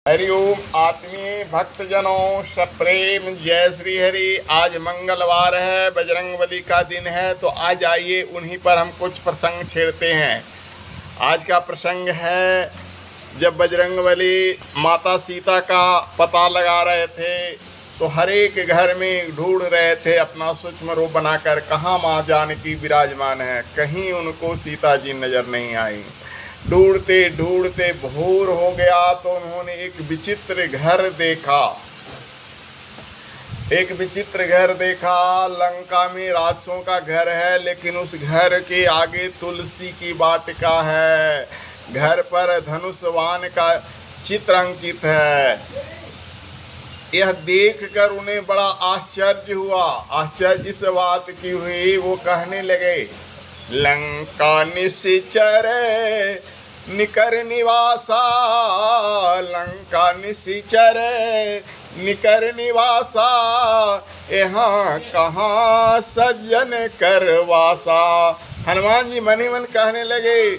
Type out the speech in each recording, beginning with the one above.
हरिओम आत्मीय भक्तजनों, सप्रेम जय श्री हरि। आज मंगलवार है, बजरंगबली का दिन है, तो आज आइए उन्हीं पर हम कुछ प्रसंग छेड़ते हैं। आज का प्रसंग है जब बजरंगबली माता सीता का पता लगा रहे थे तो हर एक घर में ढूंढ रहे थे अपना सूक्ष्म रूप बनाकर, कहाँ माँ जानकी विराजमान है। कहीं उनको सीता जी नजर नहीं आई। ढूंढते ढूंढते भोर हो गया तो उन्होंने एक विचित्र घर देखा। लंका में राक्षसों का घर है, लेकिन उस घर के आगे तुलसी की वाटिका है। घर पर धनुषवान का चित्र अंकित है। यह देखकर उन्हें बड़ा आश्चर्य हुआ। आश्चर्य इस बात की हुई, वो कहने लगे, लंका निश्चर निकर निवासा, लंका निश्चर निकर निवासा, यहाँ कहाँ सज्जन करवासा। हनुमान जी मन ही मन कहने लगे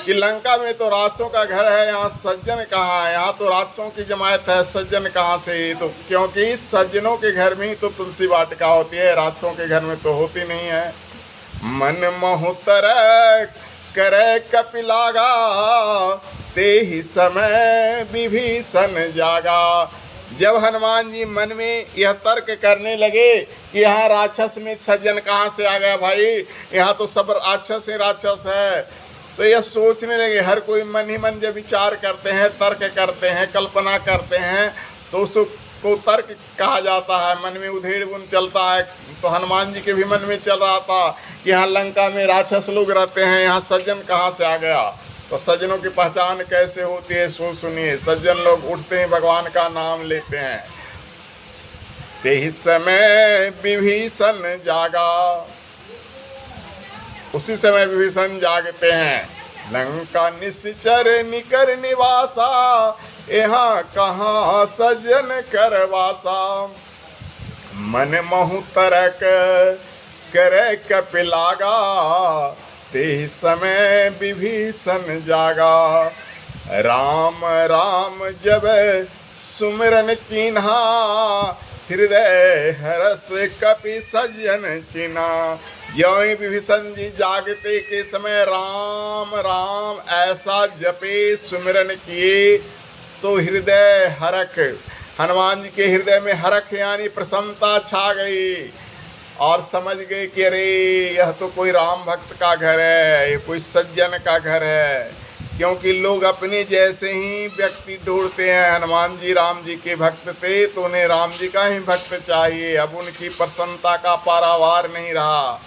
कि लंका में तो राक्षसों का घर है, यहाँ सज्जन कहाँ है। यहाँ तो राक्षसों की जमायत है, सज्जन कहाँ से। तो क्योंकि सज्जनों के घर में ही तो तुलसी वाटिका होती है, राक्षसों के घर में तो होती नहीं है। मन महुतर करे कपिलागा, ते ही समय विभीषण जागा। जब हनुमान जी मन में यह तर्क करने लगे कि यहाँ राक्षस में सज्जन कहाँ से आ गया भाई, यहाँ तो सब राक्षस ही राक्षस है, तो यह सोचने लगे। हर कोई मन ही मन जब विचार करते हैं, तर्क करते हैं, कल्पना करते हैं, तो उसको तर्क कहा जाता है। मन में उधेड़ बुन चलता है। तो हनुमान जी के भी मन में चल रहा था कि यहाँ लंका में राक्षस लोग रहते हैं, यहाँ सज्जन कहाँ से आ गया। तो सज्जनों की पहचान कैसे होती है सो सुनिए। सज्जन लोग उठते हैं, भगवान का नाम लेते हैं। ते ही समय विभीषण जागा, उसी समय विभीषण जागते हैं। लंका निश्चर निकर निवासा, यहाँ कहाँ सज्जन करवासा। मन महु तरक करे कपिलागा, ते समय विभीषण जागा। राम राम जब सुमिरन कीन्हा, हृदय हरस कपि सज्जन चिन्हा। ज्यों ही विभीषण जी जागते के समय राम राम ऐसा जपे, सुमिरन किए, तो हृदय हरक, हनुमान जी के हृदय में हरक यानी प्रसन्नता छा गई और समझ गए कि अरे यह तो कोई राम भक्त का घर है, ये कोई सज्जन का घर है। क्योंकि लोग अपने जैसे ही व्यक्ति ढूंढते हैं। हनुमान जी राम जी के भक्त थे, तो उन्हें राम जी का ही भक्त चाहिए। अब उनकी प्रसन्नता का पारावार नहीं रहा।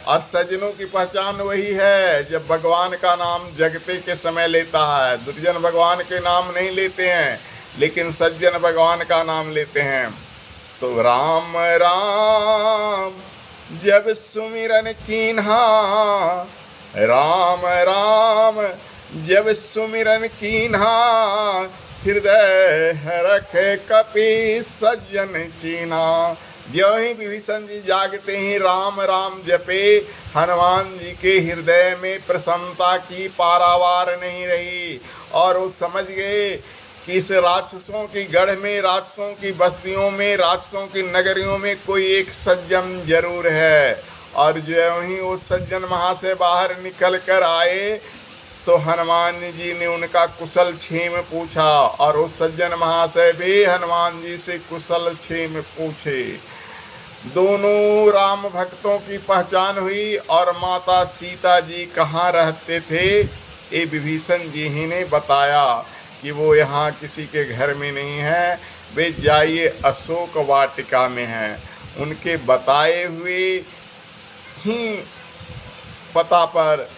और सज्जनों की पहचान वही है जब भगवान का नाम जगते के समय लेता है। दुर्जन भगवान के नाम नहीं लेते हैं, लेकिन सज्जन भगवान का नाम लेते हैं। तो राम राम जब सुमिरन कीन्हा, राम राम जब सुमिरन कीन्हा, हृदय हरख कपि सज्जन चीन्हा। ज्यों ही विभीषण जी जागते ही राम राम जपे, हनुमान जी के हृदय में प्रसन्नता की पारावार नहीं रही। और वो समझ गए कि इस राक्षसों की गढ़ में, राक्षसों की बस्तियों में, राक्षसों की नगरियों में कोई एक सज्जन जरूर है। और ज्यों ही वो सज्जन वहाँ से बाहर निकल कर आए तो हनुमान जी ने उनका कुशल क्षेम पूछा, और वो सज्जन महाशय भी हनुमान जी से कुशल क्षेम पूछे। दोनों राम भक्तों की पहचान हुई। और माता सीता जी कहाँ रहते थे, ये विभीषण जी ही ने बताया कि वो यहाँ किसी के घर में नहीं है, वे जाइए अशोक वाटिका में हैं। उनके बताए हुए ही पता पर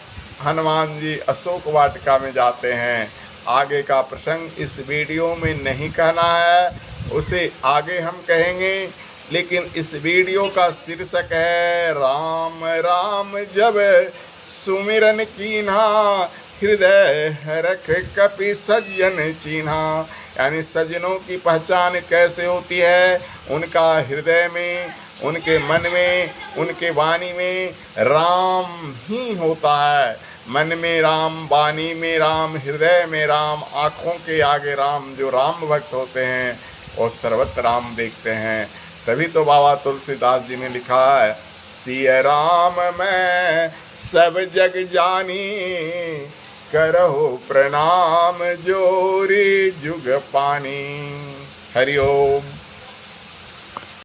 हनुमान जी अशोक वाटिका में जाते हैं। आगे का प्रसंग इस वीडियो में नहीं कहना है, उसे आगे हम कहेंगे। लेकिन इस वीडियो का शीर्षक है राम राम जब सुमिरन कीन्हा, हृदय हरख कपि सज्जन चीन्हा। यानी सज्जनों की पहचान कैसे होती है, उनका हृदय में, उनके मन में, उनके वाणी में राम ही होता है। मन में राम, वाणी में राम, हृदय में राम, आँखों के आगे राम। जो राम भक्त होते हैं और सर्वत्र राम देखते हैं। तभी तो बाबा तुलसीदास जी ने लिखा है, सिय राम मैं सब जग जानी, करहो प्रणाम जोरी जुग पानी। हरि ओम।